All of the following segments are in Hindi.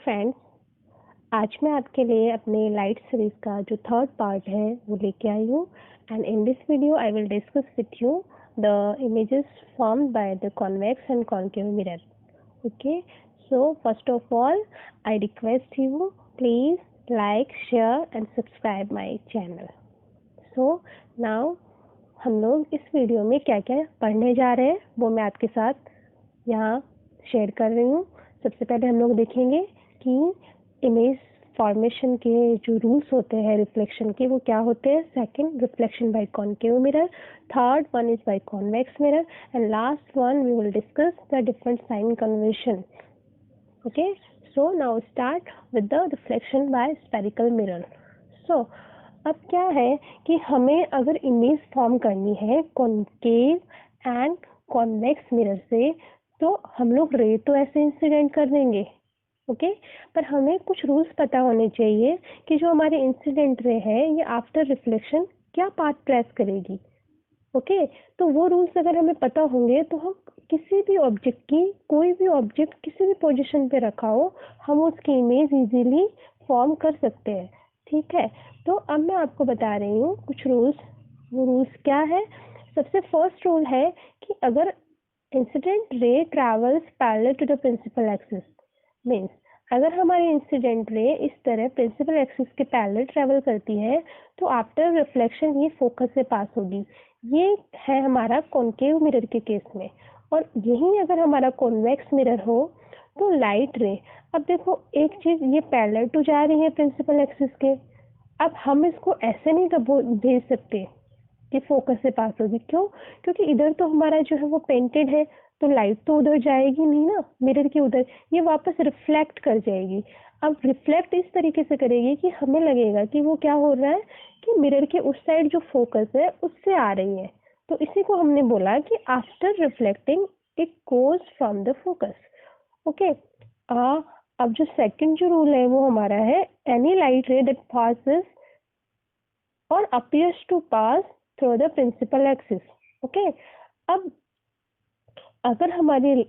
फ्रेंड्स, आज मैं आपके लिए अपने लाइट सीरीज का जो थर्ड पार्ट है वो लेके आई हूँ and in this video I will discuss with you the images formed by the convex and concave mirror. Okay, so first of all I request you please like, share and subscribe my channel. So now हम लोग इस वीडियो में क्या क्या पढ़ने जा रहे हैं वो मैं आपके साथ यहाँ शेयर कर रही हूँ. सबसे पहले हम लोग देखेंगे कि इमेज फॉर्मेशन के जो रूल्स होते हैं रिफ्लेक्शन के वो क्या होते हैं. Second, reflection by concave mirror. Third one is by convex mirror and last one we will discuss the different sign convention. Okay, so now start with the reflection by spherical mirror. So अब क्या है कि हमें अगर इमेज फॉर्म करनी है कॉन्केव एंड कॉन्वेक्स मिरर से तो हम लोग रे तो ऐसे इंसिडेंट कर देंगे. ओके, पर हमें कुछ रूल्स पता होने चाहिए कि जो हमारी इंसिडेंट रे है ये आफ्टर रिफ्लेक्शन क्या पाथ ट्रेस करेगी. ओके, तो वो रूल्स अगर हमें पता होंगे तो हम किसी भी ऑब्जेक्ट की कोई भी ऑब्जेक्ट किसी भी पोजीशन पे रखा हो हम उसकी इमेज इजीली फॉर्म कर सकते हैं. ठीक है, तो अब मैं आपको बता रही हूँ कुछ रूल्स. वो रूल्स क्या है? सबसे फर्स्ट रूल है कि अगर incident ray travels parallel to the principal axis, means अगर हमारी इंसिडेंट रे इस तरह प्रिंसिपल एक्सिस के पैरेलल ट्रैवल करती है तो आफ्टर रिफ्लेक्शन ये फोकस से पास होगी. ये है हमारा कॉन्केव मिरर के केस में. और यही अगर हमारा कॉन्वेक्स मिरर हो तो लाइट रे, अब देखो एक चीज ये पैरेलल टू जा रही है प्रिंसिपल एक्सिस के. अब हम इसको ऐसे नहीं भेज सकते कि फोकस से पास होगी. क्यों? क्योंकि इधर तो हमारा जो है वो पेंटेड है तो लाइट तो उधर जाएगी नहीं ना मिरर के उधर, ये वापस रिफ्लेक्ट कर जाएगी. अब रिफ्लेक्ट इस तरीके से करेगी कि हमें लगेगा कि वो क्या हो रहा है कि मिरर के उस साइड जो फोकस है उससे आ रही है. तो इसी को हमने बोला कि after reflecting it goes from the focus. Okay, अब जो सेकंड जो रूल है वो हमारा है एनी लाइट रे that passes or appears to pass through the principal axis. Okay, अब अगर हमारी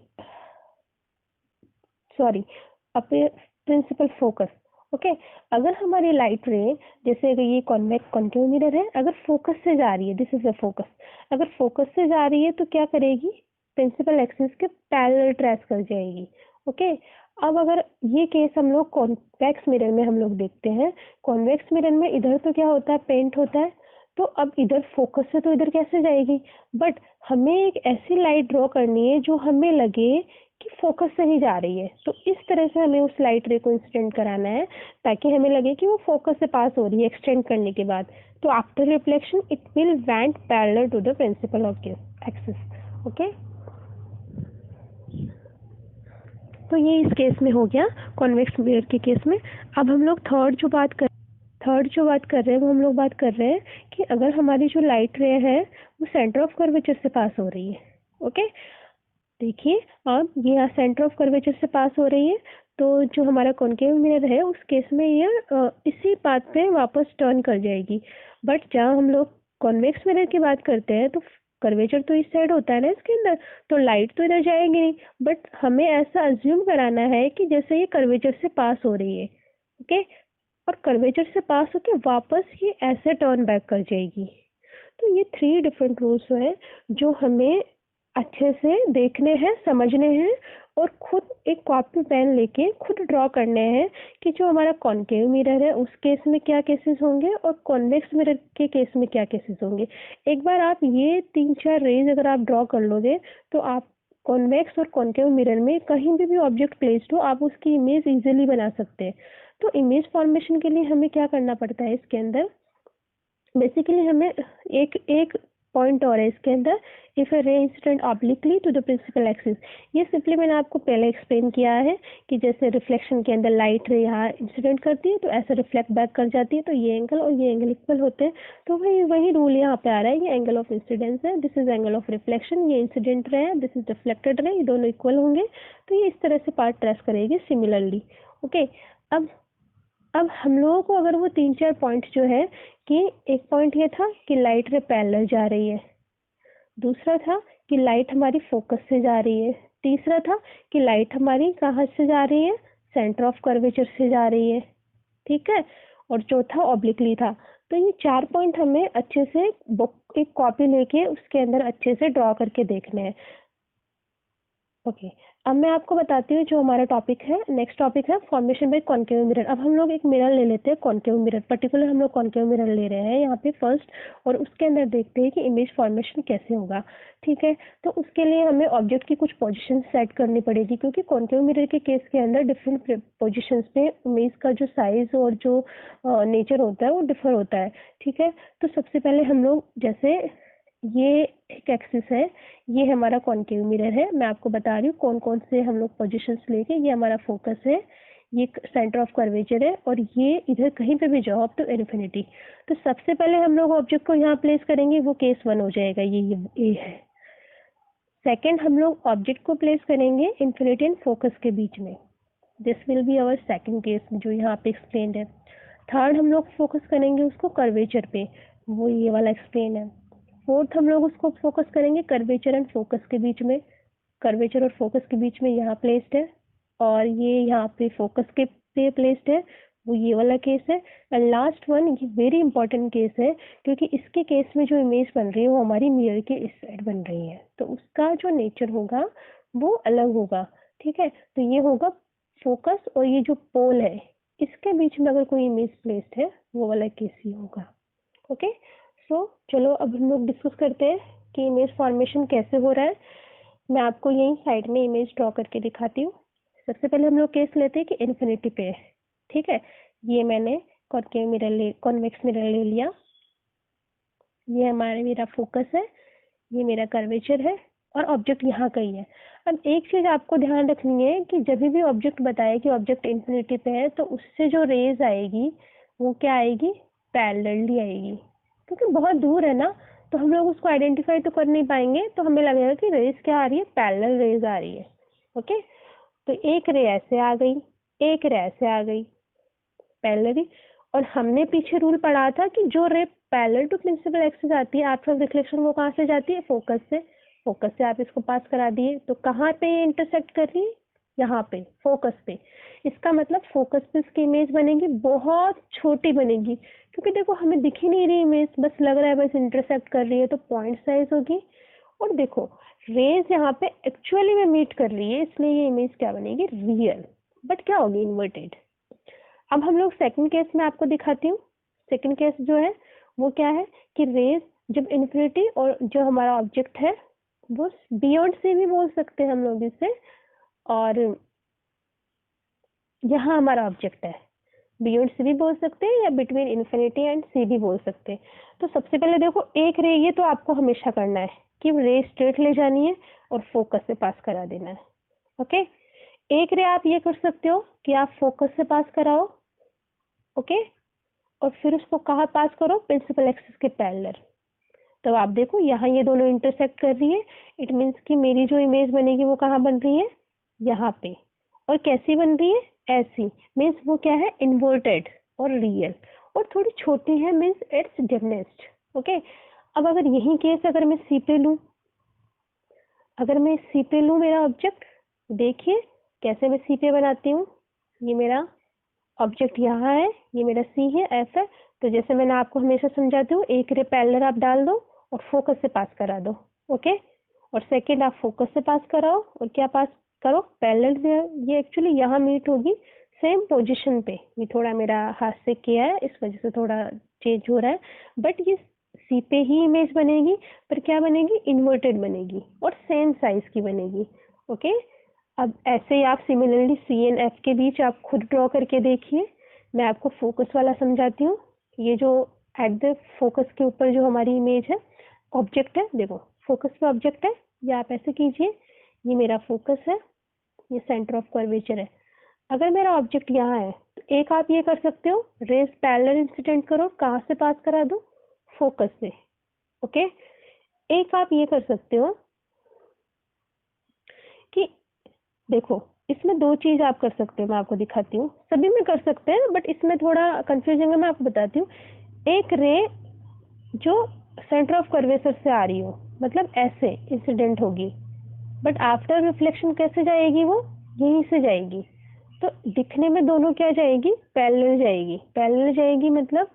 प्रिंसिपल फोकस. ओके, अगर हमारी लाइट रे जैसे अगर ये कॉन्वेक्स कॉन्केव मिरर है अगर फोकस से जा रही है, दिस इज अ फोकस, अगर फोकस से जा रही है तो क्या करेगी? प्रिंसिपल एक्सिस के पैरेलल ट्रेस कर जाएगी. ओके, अब अगर ये केस हम लोग कॉन्वेक्स मिरर में हम लोग देखते हैं, कॉन्वेक्स मिरर में इधर तो क्या होता है, पेंट होता है. तो अब इधर फोकस से तो इधर कैसे जाएगी? बट हमें एक ऐसी लाइट ड्रॉ करनी है जो हमें लगे कि फोकस से ही जा रही है. तो इस तरह से हमें उस लाइट रे को इंसिडेंट कराना है ताकि हमें लगे कि वो फोकस से पास हो रही है एक्सटेंड करने के बाद. तो after reflection it will went parallel to the principal axis. Okay, तो ये इस केस में हो गया कॉन्वेक्स मिरर के केस में. अब हम लोग थर्ड जो बात कर रहे हैं वो हम लोग बात कर रहे हैं कि अगर हमारी जो लाइट रे है वो सेंटर ऑफ कर्वेचर से पास हो रही है. ओके, देखिए अब ये यहाँ सेंटर ऑफ कर्वेचर से पास हो रही है तो जो हमारा कॉन्केव मिरर है उस केस में ये इसी पाथ पे वापस टर्न कर जाएगी. बट जहाँ हम लोग कॉन्वेक्स मिरर की बात करते हैं तो कर्वेचर तो इस साइड होता है ना इसके अंदर, तो लाइट तो इधर जाएगी नहीं. बट हमें ऐसा अज्यूम कराना है कि जैसे ये कर्वेचर से पास हो रही है. ओके, और कर्वेचर से पास होके वापस ये ऐसे टर्न बैक कर जाएगी. तो ये 3 डिफरेंट रूल्स हैं जो हमें अच्छे से देखने हैं, समझने हैं और खुद एक कॉपी पेन लेके खुद ड्रॉ करने हैं कि जो हमारा कॉन्केव मिरर है उस केस में क्या केसेस होंगे और कॉन्वेक्स मिरर के केस में क्या केसेस होंगे. एक बार आप ये 3-4 रेज अगर आप ड्रॉ कर लोगे तो आप कॉन्वेक्स और कॉन्केव मिरर में कहीं भी ऑब्जेक्ट प्लेस्ड हो आप उसकी इमेज इजीली बना सकते हैं. तो इमेज फॉर्मेशन के लिए हमें क्या करना पड़ता है इसके अंदर? बेसिकली हमें एक पॉइंट और है इसके अंदर, if a ray incident obliquely to the principal axis. ये सिंपली मैंने आपको पहले एक्सप्लेन किया है कि जैसे रिफ्लेक्शन के अंदर लाइट रे यहाँ इंसिडेंट करती है तो ऐसे रिफ्लेक्ट बैक कर जाती है तो ये एंगल और ये एंगल इक्वल होते हैं. तो वही रूल यहाँ पे आ रहा है. ये एंगल ऑफ इंसिडेंस है, this is angle of reflection. ये इंसिडेंट रे है, दिस इज रिफ्लेक्टेड रे. ये दोनों इक्वल होंगे तो ये इस तरह से पार्ट ट्रेस करेगी सिमिलरली. ओके, अब हम लोगों को अगर वो 3-4 पॉइंट जो है कि एक पॉइंट ये था कि लाइट रे पैरेलल जा रही है, दूसरा था कि लाइट हमारी फोकस से जा रही है, तीसरा था कि लाइट हमारी कहाँ से जा रही है, सेंटर ऑफ कर्वेचर से जा रही है, ठीक है, और चौथा ऑब्लिकली था। तो ये 4 पॉइंट हमें अच्छे से एक कॉपी लेके उसके अंदर अच्छे से ड्रॉ करके देखने हैं। ओके, अब मैं आपको बताती हूँ जो हमारा टॉपिक है। नेक्स्ट टॉपिक है फॉर्मेशन बाय कॉन्केव मिरर। अब हम लोग एक मिरर ले लेते हैं, कॉन्केव मिरर, पर्टिकुलर हम लोग कॉन्केव मिरर ले रहे हैं यहाँ पे फर्स्ट, और उसके अंदर देखते हैं कि इमेज फॉर्मेशन कैसे होगा, ठीक है। तो उसके लिए हमें ऑब्जेक्ट की कुछ पोजिशन सेट करनी पड़ेगी, क्योंकि कॉन्केव मिरर के केस के अंदर डिफरेंट पोजिशन पे इमेज का जो साइज और जो नेचर होता है वो डिफर होता है, ठीक है। तो सबसे पहले हम लोग, जैसे ये एक एक्सिस है, ये हमारा कॉन्केव मिरर है, मैं आपको बता रही हूँ कौन कौन से हम लोग पोजिशंस लेके, ये हमारा फोकस है, ये सेंटर ऑफ कर्वेचर है, और ये इधर कहीं पे भी जाओ अप टू इन्फिनिटी। तो सबसे पहले हम लोग ऑब्जेक्ट को यहाँ प्लेस करेंगे, वो केस 1 हो जाएगा, ये है। सेकेंड, हम लोग ऑब्जेक्ट को प्लेस करेंगे इन्फिनिटी एंड फोकस के बीच में, this will be our second case जो यहाँ पे एक्सप्लेन्ड है। थर्ड, हम लोग फोकस करेंगे उसको कर्वेचर पे, वो ये वाला एक्सप्लेन है। फोर्थ, हम लोग उसको फोकस करेंगे कर्वेचर एंड फोकस के बीच में, कर्वेचर और फोकस के बीच में यहाँ प्लेस्ड है, और ये यहाँ पे फोकस के पे प्लेस्ड है, वो ये वाला केस है। एंड लास्ट वन, ये वेरी इंपॉर्टेंट केस है, क्योंकि इसके केस में जो इमेज बन रही है वो हमारी मिरर के इस साइड बन रही है, तो उसका जो नेचर होगा वो अलग होगा, ठीक है। तो ये होगा फोकस, और ये जो पोल है इसके बीच में अगर कोई इमेज प्लेस्ड है वो वाला केस ही होगा, ओके। सो चलो अब हम लोग डिस्कस करते हैं कि इमेज फॉर्मेशन कैसे हो रहा है। मैं आपको यहीं साइड में इमेज ड्रॉ करके दिखाती हूँ। सबसे पहले हम लोग केस लेते हैं कि इन्फिनिटी पे है, ठीक है। ये मैंने कॉन्वेक्स मिरर ले लिया, ये मेरा फोकस है, ये मेरा कर्वेचर है, और ऑब्जेक्ट यहाँ का ही है। अब एक चीज आपको ध्यान रखनी है कि जब भी ऑब्जेक्ट बताए कि ऑब्जेक्ट इन्फिनिटी पे है, तो उससे जो रेज आएगी वो क्या आएगी, पैरेलली आएगी, क्योंकि बहुत दूर है ना, तो हम लोग उसको आइडेंटिफाई तो कर नहीं पाएंगे, तो हमें लगेगा कि रेज क्या आ रही है, पैरेलल रेज आ रही है, ओके। तो एक रे ऐसे आ गई, एक रे ऐसे आ गई पैरेलली, और हमने पीछे रूल पढ़ा था कि जो ray parallel to principal axis आती है आफ्टर रिफ्लेक्शन, वो कहाँ से जाती है, फोकस से। फोकस से आप इसको पास करा दिए, तो कहाँ पे इंटरसेक्ट कर रही है, यहाँ पे फोकस पे। इसका मतलब फोकस पे इसकी इमेज बनेगी, बहुत छोटी बनेगी, क्योंकि देखो हमें दिख ही नहीं रही इमेज, बस लग रहा है बस इंटरसेक्ट कर रही है, तो पॉइंट साइज होगी। और देखो रेज यहाँ पे एक्चुअली में मीट कर रही है, इसलिए ये इमेज क्या बनेगी, रियल, बट क्या होगी, इन्वर्टेड। अब हम लोग सेकंड केस में आपको दिखाती हूँ। सेकंड केस जो है वो क्या है कि रेज जब इन्फिनिटी, और जो हमारा ऑब्जेक्ट है वो बियॉन्ड से भी बोल सकते हैं हम लोग इसे, और यहाँ हमारा ऑब्जेक्ट है, बियॉन्ड से भी बोल सकते हैं, या बिटवीन इन्फिनिटी एंड सी भी बोल सकते हैं। तो सबसे पहले देखो एक रे, ये तो आपको हमेशा करना है कि रे स्ट्रेट ले जानी है और फोकस से पास करा देना है, ओके। एक रे आप ये कर सकते हो कि आप फोकस से पास कराओ, ओके, और फिर उसको कहाँ पास करो, प्रिंसिपल एक्सिस के पैरेलल। तो आप देखो यहाँ ये दोनों इंटरसेक्ट कर रही है, इट मीन्स कि मेरी जो इमेज बनेगी वो कहाँ बन रही है, यहाँ पे। और कैसी बन रही है, ऐसी, मीन्स वो क्या है, इन्वर्टेड और रियल, और थोड़ी छोटी है, मीन्स इट्स डिमिनिश्ड, ओके। अब अगर यही केस अगर मैं सी पे लूँ, अगर मैं सी पे लूँ मेरा ऑब्जेक्ट, देखिए कैसे मैं सी पे बनाती हूँ। ये मेरा ऑब्जेक्ट यहाँ है, ये मेरा सी है, एफ है। तो जैसे मैंने आपको हमेशा समझाती हूँ, एक रे पैरेलल आप डाल दो और फोकस से पास करा दो, ओके। और सेकंड आप फोकस से पास कराओ और क्या पास करो, पैरेलल से। ये एक्चुअली यहाँ मीट होगी सेम पोजीशन पे, ये थोड़ा मेरा हाथ से किया है इस वजह से थोड़ा चेंज हो रहा है, बट ये सी पे ही इमेज बनेगी, पर क्या बनेगी, इन्वर्टेड बनेगी और सेम साइज की बनेगी, ओके। अब ऐसे ही आप सिमिलरली सी एंड एफ के बीच आप खुद ड्रॉ करके देखिए। मैं आपको फोकस वाला समझाती हूँ। ये जो एट द फोकस के ऊपर जो हमारी इमेज है, ऑब्जेक्ट है, देखो फोकस पे ऑब्जेक्ट है, ये आप ऐसे कीजिए, ये मेरा फोकस है, ये सेंटर ऑफ कर्वेचर है। अगर मेरा ऑब्जेक्ट यहाँ है तो एक आप ये कर सकते हो, रेज पैरेलल इंसिडेंट करो, कहाँ से पास करा दो, फोकस से, ओके। एक आप ये कर सकते हो कि देखो इसमें दो चीज आप कर सकते हो, मैं आपको दिखाती हूँ, सभी में कर सकते हैं बट इसमें थोड़ा कंफ्यूजिंग है, मैं आपको बताती हूँ। एक रे जो सेंटर ऑफ कर्वेचर से आ रही हो, मतलब ऐसे इंसिडेंट होगी, बट आफ्टर रिफ्लेक्शन कैसे जाएगी, वो यहीं से जाएगी, तो दिखने में दोनों क्या जाएगी, पैरेलल जाएगी। पैरेलल जाएगी मतलब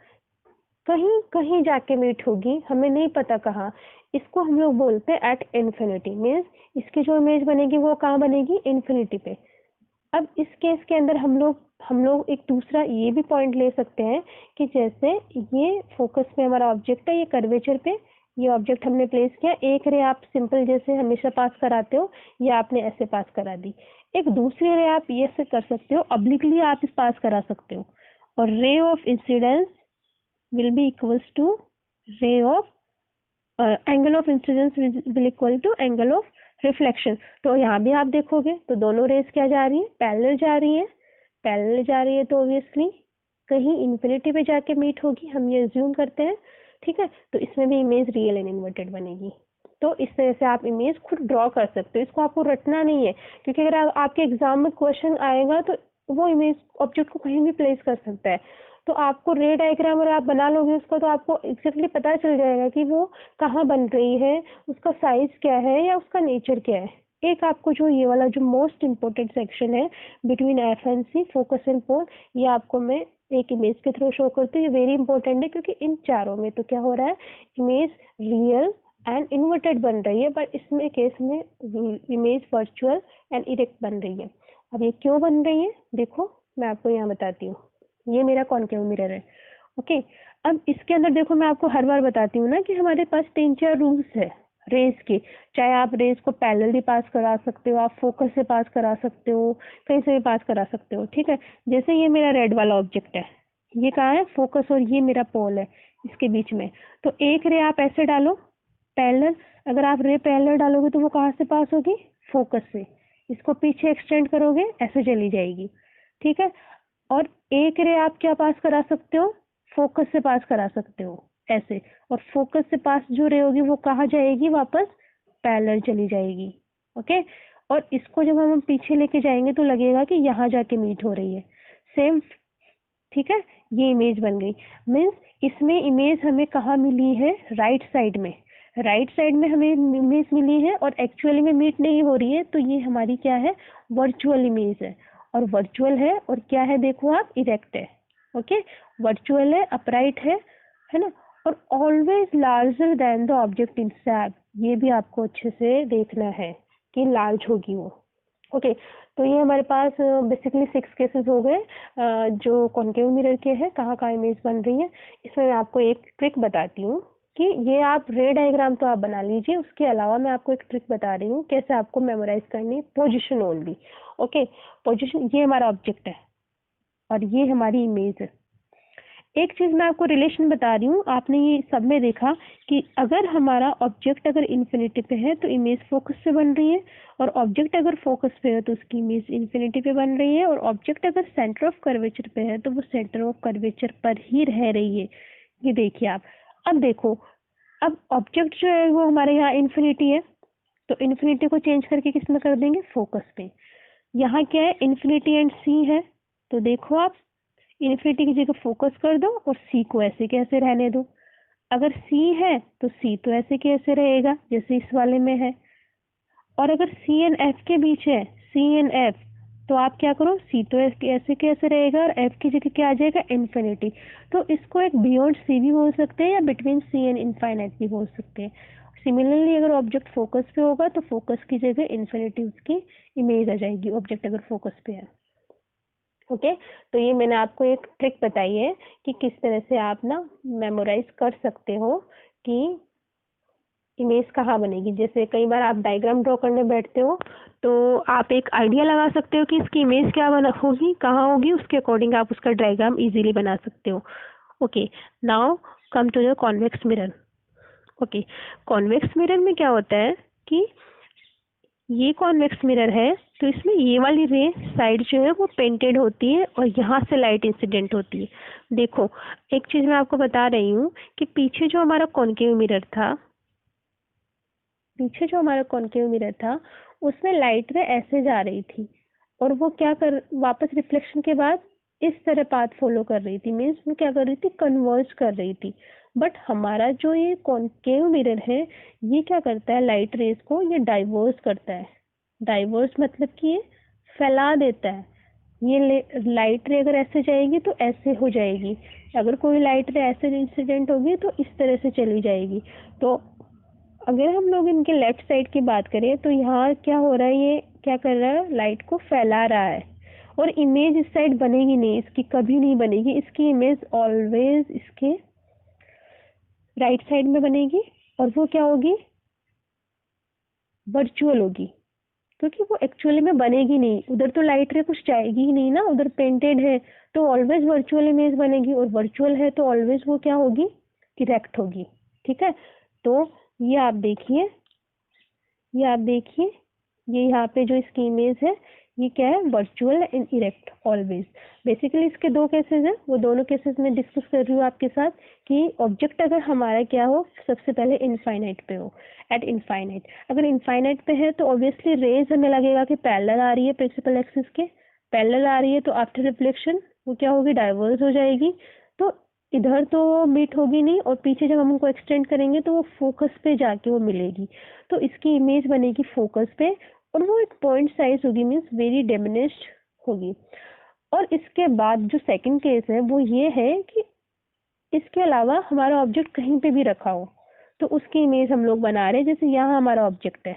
कहीं कहीं जाके मीट होगी, हमें नहीं पता कहाँ। इसको हम लोग बोलते हैं एट इन्फिनिटी। मीन्स इसकी जो इमेज बनेगी वो कहाँ बनेगी, इन्फिनिटी पे। अब इस केस के अंदर हम लोग एक दूसरा ये भी पॉइंट ले सकते हैं कि जैसे ये फोकस पे हमारा ऑब्जेक्ट है, ये कर्वेचर पे ये ऑब्जेक्ट हमने प्लेस किया, एक रे आप सिंपल जैसे हमेशा पास कराते हो, ये आपने ऐसे पास करा दी। एक दूसरी रे आप ये से कर सकते हो, ऑब्लिकली आप इस पास करा सकते हो, और ray of incidence will be equals to ray of angle of incidence will equal to angle of reflection। तो यहाँ भी आप देखोगे तो दोनों रेस क्या जा रही है, पैरेलल जा रही है। पैरेलल जा रही है तो ऑब्वियसली कहीं इन्फिनिटी पे जाके मीट होगी, हम ये अज्यूम करते हैं, ठीक है। तो इसमें भी इमेज रियल एंड इन्वर्टेड बनेगी। तो इस तरह से आप इमेज खुद ड्रॉ कर सकते हो, इसको आपको रटना नहीं है, क्योंकि अगर आपके एग्जाम में क्वेश्चन आएगा तो वो इमेज ऑब्जेक्ट को कहीं भी प्लेस कर सकता है। तो आपको रे डायग्राम अगर आप बना लोगे उसका, तो आपको एग्जैक्टली पता चल जाएगा कि वो कहाँ बन रही है, उसका साइज क्या है या उसका नेचर क्या है। एक आपको जो ये वाला जो मोस्ट इम्पोर्टेंट सेक्शन है between F and C, focus and pole, ये आपको मैं एक इमेज के थ्रू शो करती हूँ। ये वेरी इंपॉर्टेंट है क्योंकि इन चारों में तो क्या हो रहा है, इमेज रियल एंड इन्वर्टेड बन रही है, पर इसमें केस में इमेज वर्चुअल एंड इरेक्ट बन रही है। अब ये क्यों बन रही है, देखो मैं आपको यहाँ बताती हूँ। ये मेरा कॉन्केव मिरर है, ओके। अब इसके अंदर देखो, मैं आपको हर बार बताती हूँ ना कि हमारे पास 3-4 रूल्स है रेस के। चाहे आप रेस को पैरेलल भी पास करा सकते हो, आप फोकस से पास करा सकते हो, कहीं से भी पास करा सकते हो, ठीक है। जैसे ये मेरा रेड वाला ऑब्जेक्ट है, ये कहाँ है, फोकस, और ये मेरा पोल है इसके बीच में। तो एक रे आप ऐसे डालो पैरेलल, अगर आप रे पैरेलल डालोगे तो वो कहाँ से पास होगी, फोकस से। इसको पीछे एक्सटेंड करोगे ऐसे चली जाएगी, ठीक है। और एक रे आप क्या पास करा सकते हो, फोकस से पास करा सकते हो ऐसे, और फोकस से पास जो रे होगी वो कहाँ जाएगी, वापस पैरेलल चली जाएगी, ओके। और इसको जब हम पीछे लेके जाएंगे तो लगेगा कि यहाँ जाके मीट हो रही है, सेम, ठीक है। ये इमेज बन गई। मीन्स इसमें इमेज हमें कहाँ मिली है, राइट साइड में। राइट साइड में हमें इमेज मिली है और एक्चुअली में मीट नहीं हो रही है, तो ये हमारी क्या है, वर्चुअल इमेज है। और वर्चुअल है और क्या है, देखो आप, इरेक्ट है, ओके। वर्चुअल है, अपराइट है ना, और always larger than the object in SAP. ये भी आपको अच्छे से देखना है कि लार्ज होगी वो, ओके। तो ये हमारे पास बेसिकली 6 केसेस हो गए जो कॉन्केव मिरर के हैं, कहाँ कहाँ इमेज बन रही है। इसमें मैं आपको एक ट्रिक बताती हूँ कि ये आप रे डायग्राम तो आप बना लीजिए, उसके अलावा मैं आपको एक ट्रिक बता रही हूँ कैसे आपको मेमोराइज करनी, पोजीशन ओनली, ओके। पोजीशन, ये हमारा ऑब्जेक्ट है और ये हमारी इमेज है। एक चीज मैं आपको रिलेशन बता रही हूँ, आपने ये सब में देखा कि अगर हमारा ऑब्जेक्ट अगर इन्फिनिटी पे है तो इमेज फोकस पे बन रही है, और ऑब्जेक्ट अगर फोकस पे है तो उसकी इमेज इन्फिनिटी पे बन रही है, और ऑब्जेक्ट अगर सेंटर ऑफ कर्वेचर पे है तो वो सेंटर ऑफ कर्वेचर पर ही रह रही है। ये देखिए आप, अब देखो, अब ऑब्जेक्ट जो है वो हमारे यहाँ इन्फिनिटी है, तो इन्फिनिटी को चेंज करके किस में कर देंगे, फोकस पे। यहाँ क्या है, इन्फिनिटी एंड सी है, तो देखो आप इन्फिनिटी की जगह फोकस कर दो और सी को ऐसे कैसे रहने दो। अगर सी है तो सी तो ऐसे कैसे रहेगा जैसे इस वाले में है, और अगर सी एंड एफ के बीच है, सी एंड एफ, तो आप क्या करो, सी तो ऐसे कैसे रहेगा और एफ की जगह क्या आ जाएगा, इन्फिनिटी। तो इसको एक बियॉन्ड सी भी बोल सकते हैं या बिटवीन सी एंड इनफाइनाइट भी बोल सकते हैं। सिमिलरली अगर ऑब्जेक्ट फोकस पे होगा तो फोकस की जगह इन्फिनिटी उसकी इमेज आ जाएगी, ऑब्जेक्ट अगर फोकस पे है, ओके। तो ये मैंने आपको एक ट्रिक बताई है कि किस तरह से आप ना मेमोराइज कर सकते हो कि इमेज कहाँ बनेगी। जैसे कई बार आप डायग्राम ड्रॉ करने बैठते हो तो आप एक आइडिया लगा सकते हो कि इसकी इमेज क्या बना होगी, कहाँ होगी, उसके अकॉर्डिंग आप उसका डायग्राम इजीली बना सकते हो, okay. Now come to the convex mirror, okay. Convex mirror में क्या होता है कि ये कॉन्वेक्स मिरर है तो इसमें ये वाली रे साइड जो है वो पेंटेड होती है और यहाँ से लाइट इंसिडेंट होती है। देखो एक चीज मैं आपको बता रही हूँ कि पीछे जो हमारा कॉन्केव मिरर था, उसमें लाइट रे ऐसे जा रही थी और वो क्या कर, वापस रिफ्लेक्शन के बाद इस तरह पाथ फॉलो कर रही थी, मीन्स वो क्या कर रही थी, कन्वर्ज कर रही थी। बट हमारा जो ये कॉन्केव मिरर है ये क्या करता है, लाइट रेज को ये डाइवर्स करता है। डाइवर्स मतलब कि ये फैला देता है, ये लाइट रे अगर ऐसे जाएगी तो ऐसे हो जाएगी, अगर कोई लाइट रे ऐसे इंसिडेंट होगी तो इस तरह से चली जाएगी। तो अगर हम लोग इनके लेफ्ट साइड की बात करें तो यहाँ क्या हो रहा है, ये क्या कर रहा है, लाइट को फैला रहा है, और इमेज इस साइड बनेगी नहीं, इसकी कभी नहीं बनेगी, इसकी इमेज ऑलवेज इसके राइट साइड में बनेगी, और वो क्या होगी, वर्चुअल होगी, क्योंकि वो एक्चुअली में बनेगी नहीं, उधर तो लाइट रे कुछ जाएगी ही नहीं ना, उधर पेंटेड है, तो ऑलवेज वर्चुअल इमेज बनेगी, और वर्चुअल है तो ऑलवेज वो क्या होगी, इरेक्ट होगी। ठीक है, तो ये आप देखिए, ये यहाँ पे जो इसकी इमेज है ये क्या है, virtual and erect always. Basically इसके दो केसेस हैं, वो दोनों केसेस मैं डिस्कस कर रही हूँ आपके साथ कि ऑब्जेक्ट अगर हमारा क्या हो, सबसे पहले इनफाइनाइट पे हो, एट इनफाइनाइट। अगर इनफाइनाइट पे है तो ऑब्वियसली रेज हमें लगेगा कि पैरेलल आ रही है प्रिंसिपल एक्सिस के, पैरेलल आ रही है तो आफ्टर रिफ्लेक्शन वो क्या होगी, डाइवर्ज हो जाएगी, तो इधर तो मीट होगी नहीं, और पीछे जब हम उनको एक्सटेंड करेंगे तो वो फोकस पे जाके वो मिलेगी, तो इसकी इमेज बनेगी फोकस पे, और वो एक पॉइंट साइज होगी, मीन्स वेरी डिमिनिश्ड होगी। और इसके बाद जो सेकंड केस है वो ये है कि इसके अलावा हमारा ऑब्जेक्ट कहीं पे भी रखा हो तो उसकी इमेज हम लोग बना रहे हैं, जैसे यहाँ हमारा ऑब्जेक्ट है,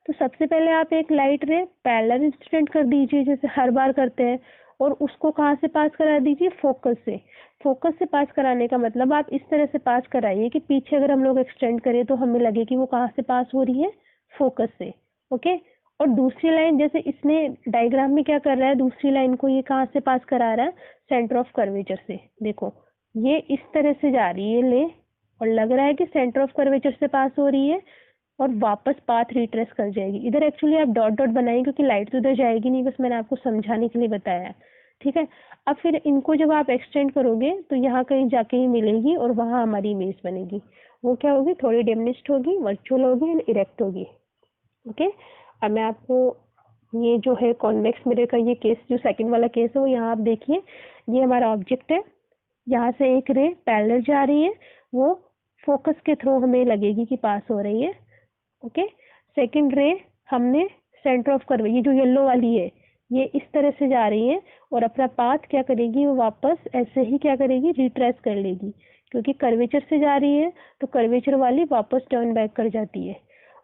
तो सबसे पहले आप एक लाइट रे पैरेलल इंसिडेंट कर दीजिए जैसे हर बार करते हैं, और उसको कहाँ से पास करा दीजिए, फोकस से। फोकस से पास कराने का मतलब आप इस तरह से पास कराइए कि पीछे अगर हम लोग एक्सटेंड करें तो हमें लगे कि वो कहाँ से पास हो रही है, फोकस से। ओके, और दूसरी लाइन जैसे इसने डायग्राम में क्या कर रहा है, दूसरी लाइन को ये कहाँ से पास करा रहा है, सेंटर ऑफ कर्वेचर से। देखो ये इस तरह से जा रही है ले, और लग रहा है कि सेंटर ऑफ कर्वेचर से पास हो रही है, और वापस पाथ रिट्रेस कर जाएगी। इधर एक्चुअली आप डॉट डॉट बनाएंगे क्योंकि लाइट तो उधर जाएगी नहीं, बस मैंने आपको समझाने के लिए बताया। ठीक है, अब फिर इनको जब आप एक्सटेंड करोगे तो यहाँ कहीं जाके ही मिलेगी, और वहाँ हमारी इमेज बनेगी, वो क्या होगी, थोड़ी डिमिनिश्ड होगी, वर्चुअल होगी एंड इरेक्ट होगी। ओके, अब मैं आपको ये जो है कॉन्वेक्स मिरर का ये केस, जो सेकंड वाला केस है वो यहाँ आप देखिए, ये हमारा ऑब्जेक्ट है, यहाँ से एक रे पैरेलल जा रही है, वो फोकस के थ्रू हमें लगेगी कि पास हो रही है। ओके, सेकंड रे हमने सेंटर ऑफ कर्व, ये जो येलो वाली है ये इस तरह से जा रही है, और अपना पाथ क्या करेगी, वो वापस ऐसे ही क्या करेगी, रिट्रेस कर लेगी, क्योंकि कर्वेचर से जा रही है तो कर्वेचर वाली वापस टर्न बैक कर जाती है।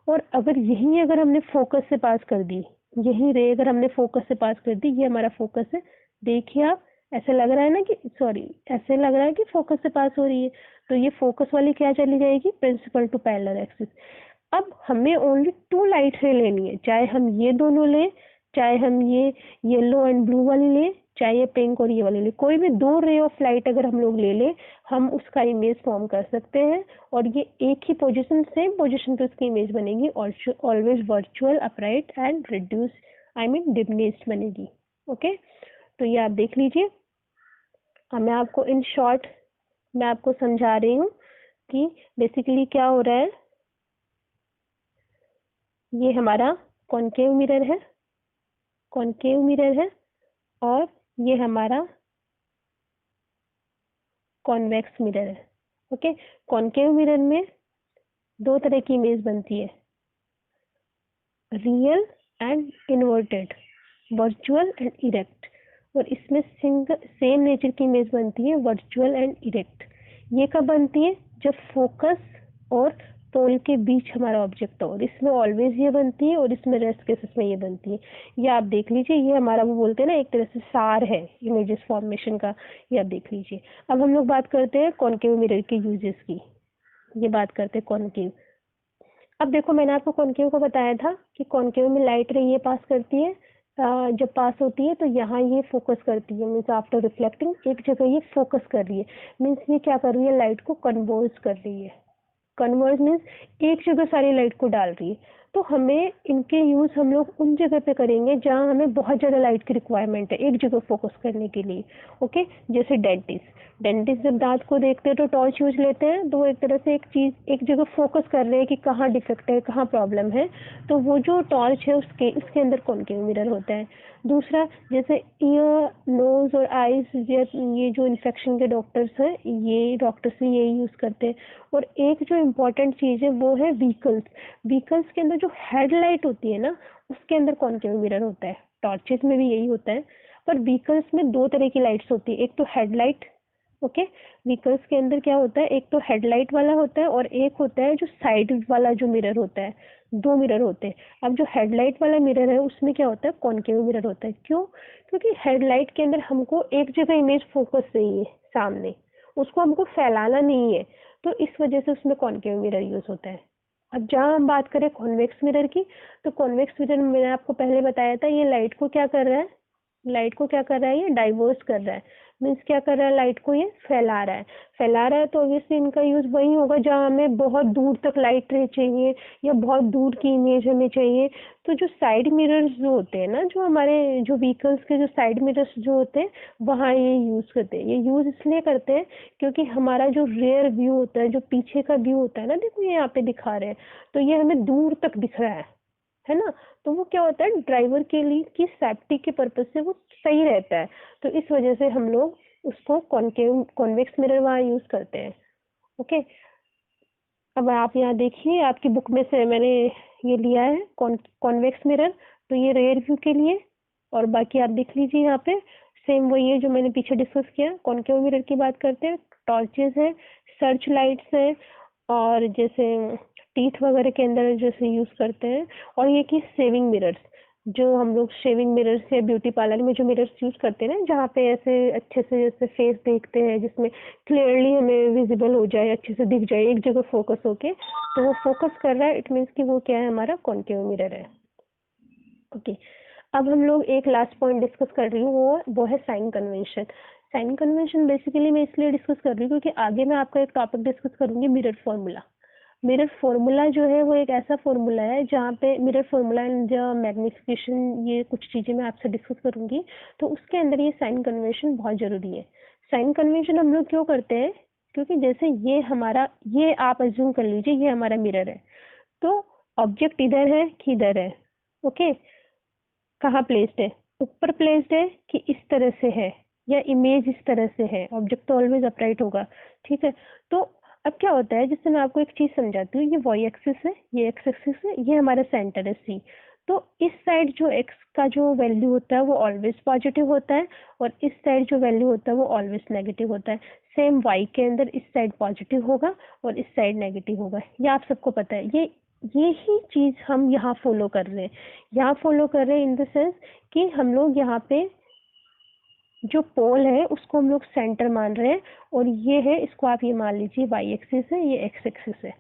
और अगर यही अगर हमने फोकस से पास कर दी, यही रे अगर हमने फोकस से पास कर दी, ये हमारा फोकस है, देखिए आप, ऐसे लग रहा है ना कि सॉरी, ऐसे लग रहा है कि फोकस से पास हो रही है, तो ये फोकस वाली क्या चली जाएगी, प्रिंसिपल टू पैरेलल एक्सिस। अब हमें ओनली टू लाइट रे लेनी है, चाहे हम ये दोनों लें, चाहे हम ये येलो एंड ब्लू वाली लें, चाहे ये पिंक और ये वाली लें, कोई भी दो रे ऑफ लाइट अगर हम लोग ले लें, हम उसका इमेज फॉर्म कर सकते हैं, और ये एक ही पोजीशन, सेम पोजीशन पे उसकी इमेज बनेगी, always virtual, upright and reduce, I mean diminished बनेगी। ओके, तो ये आप देख लीजिए। अब मैं आपको इन शॉर्ट मैं आपको समझा रही हूँ कि बेसिकली क्या हो रहा है। ये हमारा कॉनकेव मिरर है, कॉनकेव मिरर है, और ये हमारा कॉन्वेक्स मिरर है। ओके, कॉनकेव मिरर में दो तरह की इमेज बनती है, real and inverted, virtual and erect, और इसमें सिंगल सेम नेचर की इमेज बनती है, वर्चुअल एंड इरेक्ट। ये कब बनती है, जब फोकस और पोल के बीच हमारा ऑब्जेक्ट हो, और इसमें ऑलवेज ये बनती है, और इसमें रेस्ट केसेस में ये बनती है। ये आप देख लीजिए, ये हमारा वो बोलते हैं ना एक तरह से सार है इमेजेस फॉर्मेशन का, ये आप देख लीजिए। अब हम लोग बात करते हैं कॉनकेव मिरर के यूजेस की, ये बात करते हैं कॉनकेव। अब देखो मैंने आपको कॉनकेव को बताया था कि कॉनकेव में लाइट रे ये पास करती है, जब पास होती है तो यहाँ ये फोकस करती है, मीन्स आफ्टर रिफ्लेक्टिंग एक जगह ये फोकस कर रही है, मीन्स ये क्या कर रही है, लाइट को कन्वर्ज कर रही है। कन्वर्ज मीन्स एक जगह सारी लाइट को डाल रही है। तो हमें इनके यूज हम लोग उन जगह पे करेंगे जहाँ हमें बहुत ज़्यादा लाइट की रिक्वायरमेंट है एक जगह फोकस करने के लिए। ओके, जैसे डेंटिस्ट जब दांत को देखते हैं तो टॉर्च यूज लेते हैं, तो वो एक तरह से एक चीज एक जगह फोकस कर रहे हैं कि कहाँ डिफेक्ट है, कहाँ प्रॉब्लम है, तो वो जो टॉर्च है उसके अंदर कॉनकेव मिरर होता है। दूसरा, जैसे ईयर, नोज और आईज, ये जो इन्फेक्शन के डॉक्टर्स हैं, ये डॉक्टर्स भी यही यूज करते हैं। और एक जो इम्पोर्टेंट चीज है वो है व्हीकल्स के अंदर जो हेडलाइट होती है ना, उसके अंदर कॉनकेव मिरर होता है, टॉर्चेस में भी यही होता है, पर व्हीकल्स में दो तरह की लाइट्स होती है, एक तो हेडलाइट, ओके, व्हीकल्स के अंदर क्या होता है, एक तो हेडलाइट वाला होता है और एक होता है जो साइड वाला जो मिरर होता है, दो मिरर होते हैं। अब जो हेडलाइट वाला मिरर है उसमें क्या होता है, कॉनकेव मिरर होता है। क्यों? क्योंकि हेडलाइट के अंदर हमको एक जगह इमेज फोकस चाहिए सामने, उसको हमको फैलाना नहीं है, तो इस वजह से उसमें कॉनकेव मिरर यूज होता है। अब जहाँ हम बात करें कॉन्वेक्स मिरर की, तो कॉन्वेक्स मिरर मैंने आपको पहले बताया था, ये लाइट को क्या कर रहा है, लाइट को क्या कर रहा है, ये डाइवर्स कर रहा है, मीन्स क्या कर रहा है, लाइट को ये फैला रहा है। फैला रहा है तो ऑब्वियसली इनका यूज वही होगा जहाँ हमें बहुत दूर तक लाइट रे चाहिए या बहुत दूर की इमेज हमें चाहिए। तो जो साइड मिरर्स जो होते हैं ना, जो हमारे जो व्हीकल्स के जो साइड मिरर्स जो होते हैं, वहाँ ये यूज करते हैं। ये यूज इसलिए करते हैं क्योंकि हमारा जो रेयर व्यू होता है, जो पीछे का व्यू होता है ना, देखो ये यहाँ पे दिखा रहे हैं, तो ये हमें दूर तक दिख रहा है ना, तो वो क्या होता है, ड्राइवर के लिए की सेफ्टी के पर्पज से वो सही रहता है। तो इस वजह से हम लोग उसको कॉनकेव कॉन्वेक्स मिरर वहाँ यूज करते हैं। ओके, अब आप यहाँ देखिए, आपकी बुक में से मैंने ये लिया है कॉन्वेक्स मिरर, तो ये रेयर व्यू के लिए, और बाकी आप देख लीजिए यहाँ पे सेम वही है जो मैंने पीछे डिस्कस किया। कॉनकेव मिरर की बात करते हैं, टॉर्चेस है, सर्च लाइट्स है, और जैसे टीथ वगैरह के अंदर जैसे यूज करते हैं, और ये की सेविंग मिरर्स, जो हम लोग शेविंग मिरर्स या ब्यूटी पार्लर में जो मिरर्स यूज करते हैं ना, जहाँ पे ऐसे अच्छे से जैसे फेस देखते हैं, जिसमें क्लियरली हमें विजिबल हो जाए, अच्छे से दिख जाए, एक जगह फोकस होके, तो वो फोकस कर रहा है, इट मीन्स कि वो क्या है, हमारा कॉनकेव मिरर है। ओके, अब हम लोग एक लास्ट पॉइंट डिस्कस कर रही हूँ, वो है sign convention. Sign convention basically मैं इसलिए डिस्कस कर रही हूँ क्योंकि आगे मैं आपका एक टॉपिक डिस्कस करूंगी, मिरर फॉर्मूला। मिरर फॉर्मूला जो है वो एक ऐसा फॉर्मूला है जहाँ पे मिरर फॉर्मूला एंड मैग्निफिकेशन, ये कुछ चीजें मैं आपसे डिस्कस करूंगी, तो उसके अंदर ये साइन कन्वेंशन बहुत जरूरी है। साइन कन्वेंशन हम लोग क्यों करते हैं, क्योंकि जैसे ये हमारा, ये आप अज्यूम कर लीजिए ये हमारा मिरर है, तो ऑब्जेक्ट इधर है कि इधर है, ओके, कहाँ प्लेस्ड है, ऊपर प्लेस्ड है कि इस तरह से है, या इमेज इस तरह से है, ऑब्जेक्ट तो ऑलवेज अपराइट होगा, ठीक है। तो अब क्या होता है, जिससे मैं आपको एक चीज समझाती हूँ, ये वाई एक्सिस है, ये एक्स एक्सिस है, ये हमारा सेंटर है सी। तो इस साइड जो एक्स का जो वैल्यू होता है वो ऑलवेज पॉजिटिव होता है, और इस साइड जो वैल्यू होता है वो ऑलवेज नेगेटिव होता है। सेम वाई के अंदर इस साइड पॉजिटिव होगा और इस साइड नेगेटिव होगा, ये आप सबको पता है। ये ही चीज हम यहाँ फॉलो कर रहे हैं, यहाँ फॉलो कर रहे हैं इन द सेंस कि हम लोग यहाँ पे जो पोल है उसको हम लोग सेंटर मान रहे हैं, और ये है, इसको आप ये मान लीजिए वाई एक्सिस है, ये एक्स एक्सिस है।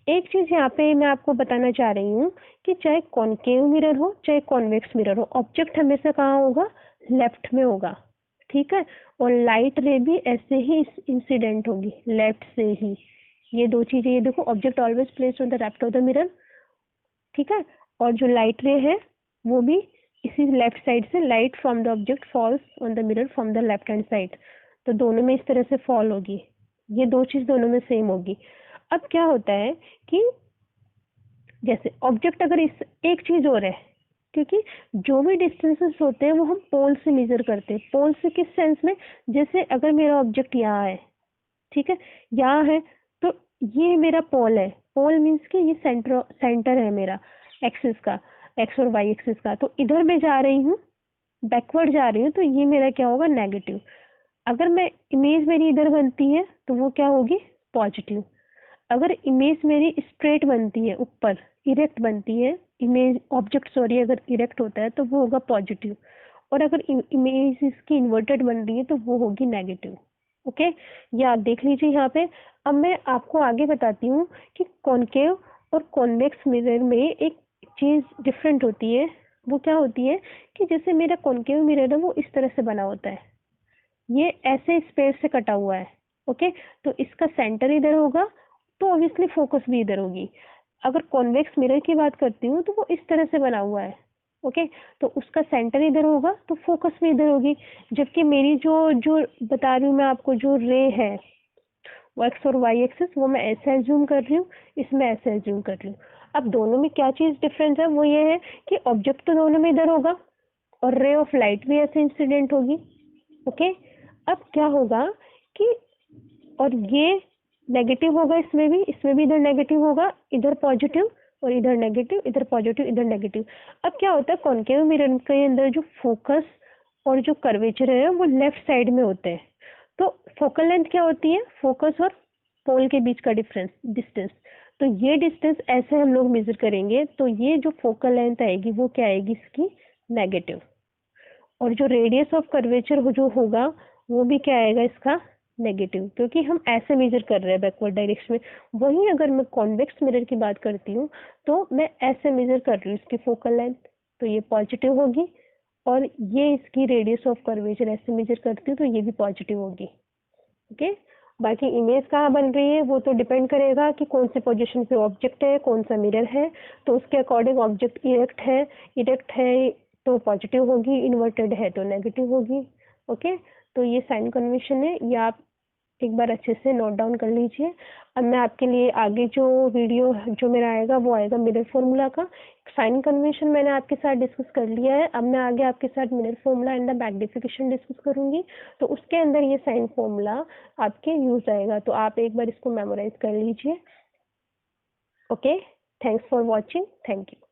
एक चीज यहाँ पे मैं आपको बताना चाह रही हूँ कि चाहे कॉनकेव मिरर हो चाहे कॉन्वेक्स मिरर हो, ऑब्जेक्ट हमेशा कहाँ होगा, लेफ्ट में होगा, ठीक है, और लाइट रे भी ऐसे ही इंसिडेंट होगी लेफ्ट से ही। ये दो चीजें, ये देखो, object always placed on the left of the mirror, ठीक है, और जो लाइट रे है वो भी इसी लेफ्ट साइड से, light from the object falls on the mirror from the left hand side, तो दोनों में इस तरह से फॉल होगी, ये दो चीज दोनों में सेम होगी। अब क्या होता है कि जैसे ऑब्जेक्ट अगर इस, एक चीज और है, क्योंकि जो भी डिस्टेंसेस होते हैं वो हम पोल से मेजर करते हैं। पोल से किस सेंस में, जैसे अगर मेरा ऑब्जेक्ट यहाँ है, ठीक है, यहाँ है, तो ये मेरा पोल है, पोल मीन्स कि ये सेंटर है मेरा एक्सिस का, एक्स और वाई एक्सिस का, तो इधर मैं जा रही हूँ, बैकवर्ड जा रही हूँ, तो ये मेरा क्या होगा, नेगेटिव। अगर मैं इमेज मेरी इधर बनती है तो वो क्या होगी, पॉजिटिव। अगर इमेज मेरी स्ट्रेट बनती है, ऊपर इरेक्ट बनती है इमेज, ऑब्जेक्ट सॉरी, अगर इरेक्ट होता है तो वो होगा पॉजिटिव, और अगर इमेज इसकी इन्वर्टेड बन रही है तो वो होगी नेगेटिव। ओके, ये आप देख लीजिए यहाँ पे। अब मैं आपको आगे बताती हूँ कि कॉनकेव और कॉन्वेक्स मिरर में एक चीज डिफरेंट होती है, वो क्या होती है कि जैसे मेरा कॉनकेव मिरर है वो इस तरह से बना होता है, ये ऐसे स्पेस से कटा हुआ है, ओके, तो इसका सेंटर इधर होगा, तो ऑब्वियसली फोकस भी इधर होगी। अगर कॉन्वेक्स मिरर की बात करती हूँ तो वो इस तरह से बना हुआ है, ओके, तो उसका सेंटर इधर होगा तो फोकस भी इधर होगी। जबकि मेरी जो जो बता रही हूँ मैं आपको, जो रे है वो एक्स और वाई एक्सिस, वो मैं ऐसे एज्यूम कर रही हूँ, इसमें ऐसे एज्यूम कर रही हूँ। अब दोनों में क्या चीज डिफरेंस है, वो ये है कि ऑब्जेक्ट तो दोनों में इधर होगा और रे ऑफ लाइट भी ऐसे इंसिडेंट होगी, ओके। अब क्या होगा कि, और ये नेगेटिव होगा, इसमें भी इधर नेगेटिव होगा, इधर पॉजिटिव और इधर नेगेटिव, इधर पॉजिटिव इधर नेगेटिव। अब क्या होता है, कॉनकेव मिरर के अंदर जो फोकस और जो कर्वेचर है वो लेफ्ट साइड में होते हैं। तो फोकल लेंथ क्या होती है? फोकस और पोल के बीच का डिस्टेंस। तो ये डिस्टेंस ऐसे हम लोग मेजर करेंगे, तो ये जो फोकल लेंथ आएगी वो क्या आएगी इसकी? नेगेटिव। और जो रेडियस ऑफ कर्वेचर जो होगा वो भी क्या आएगा इसका? नेगेटिव, क्योंकि हम ऐसे मेजर कर रहे हैं बैकवर्ड डायरेक्शन में। वहीं अगर मैं कॉन्वेक्स मिरर की बात करती हूँ तो मैं ऐसे मेजर कर रही हूँ इसकी फोकल लेंथ, तो ये पॉजिटिव होगी। और ये इसकी रेडियस ऑफ कर्वेचर ऐसे मेजर करती हूँ तो ये भी पॉजिटिव होगी। ओके। बाकी इमेज कहाँ बन रही है वो तो डिपेंड करेगा कि कौन से पोजीशन पे ऑब्जेक्ट है, कौन सा मिरर है, तो उसके अकॉर्डिंग ऑब्जेक्ट इरेक्ट है तो पॉजिटिव होगी, इन्वर्टेड है तो नेगेटिव होगी। ओके। तो ये साइन कन्वेंशन है, ये आप एक बार अच्छे से नोट डाउन कर लीजिए। अब मैं आपके लिए आगे जो वीडियो जो मेरा आएगा वो आएगा मिरर फॉर्मूला का। साइन कन्वेंशन मैंने आपके साथ डिस्कस कर लिया है, अब मैं आगे आपके साथ mirror formula and the magnification discuss करूंगी। तो उसके अंदर ये साइन फॉर्मूला आपके यूज आएगा, तो आप एक बार इसको मेमोराइज कर लीजिए। Okay, thanks for watching, thank you.